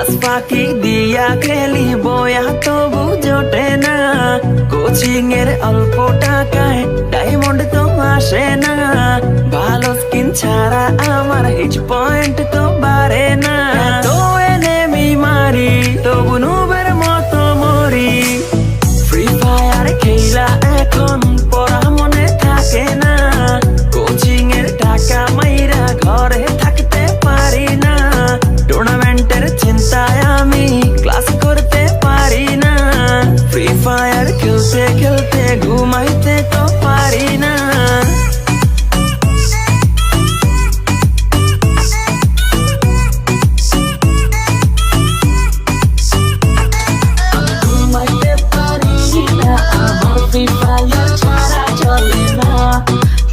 Class ফাঁকি দিয়া খেলি বয়া তবু জোটে না, কোচিং এর অল্প টাকায় ডায়মন্ড তো আসে না, ভালো স্কিন ছাড়া আমার হিট পয়েন্ট তো বাড়ে না, তো এনেমি মারি তবু নুবের মতো মরি, ফ্রি ফায়ার খেলা এখন পড়া মনে থাকে না, কোচিং এর টাকা মাইরা ঘরে থাকতে পারি না, টুর্নামেন্টের চিন্তায় আমি ক্লাস করতে পারি না, ফ্রি ফায়ার খেলতে খেলতে ঘুমাইতে তো পারি না। ঘুমাইতে পারি না, আমার ফ্রি ফায়ার ছাড়া চলে না,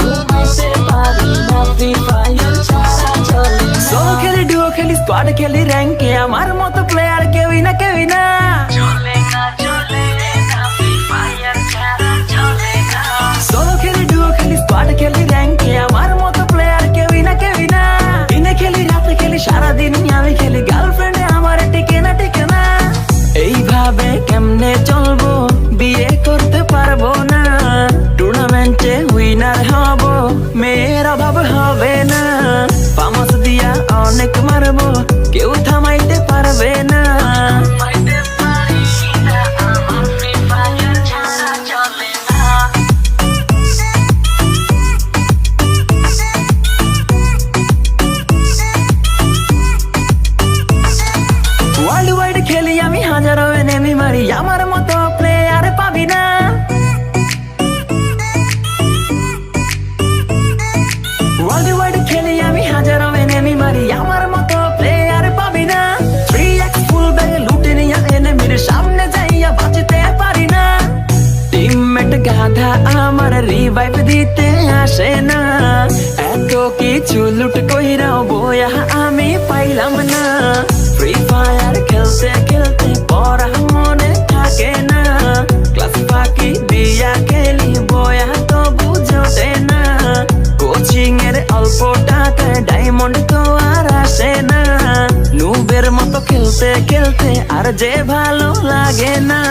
ঘুমাইতে পারি না, ফ্রি ফায়ার ছাড়া চলে না। সোলো খেলি, ডুও খেলি, স্কোয়াড খেলি, র্যাঙ্কে আমার মতো প্লেয়ার কেউই না, কেউই না, চলে না, চলে না, ফ্রি ফায়ার ছাড়া চলে না। সোলো খেলি, ডুও খেলি, স্কোয়াড খেলি, র্যাঙ্কে আমার মতো প্লেয়ার কেউই না, কেউই না, দিনে খেলি, রাতে খেলি, সারাদিন আমি খেলি, গার্লফ্রেন্ডে আমার টিকে না, টিকে না, এইভাবে কেমনে চলবো, বিয়ে করতে পারবো না, টুর্নামেন্টে উইনার হব, মেয়ের অভাব হবে না, ফামাস দিয়া অনেক মারবো, কেউ থামাইতে পারবে না। ওয়ার্ল্ড ওয়াইড খেলি আমি, হাজারো এনেমি মারি, আমার মতো প্লেয়ার পাবি না, ওয়ার্ল্ড ওয়াইড খেলি আমি, হাজারো এনেমি মারি, আমার মতো প্লেয়ার পাবি না, 3x ফুল ব্যাগে লুটে নিয়া এনেমির সামনে যাইয়া বাঁচতে পারি না, টিমমেট গাধা আমার রিভাইভ দিতে আসে না, এত কিছু লুট কইরাও বয়া আমি পাইলাম না, ফ্রি ফায়ার খেলতে খেলতে পড়া মনে থাকে না, ক্লাস ফাঁকি দিয়া খেলি বয়া তবু জোটে না, কোচিং এর অল্প টাকায় ডায়মন্ড তো আর আসে না, নুবের মতো খেলতে খেলতে আর যে ভালো লাগে না।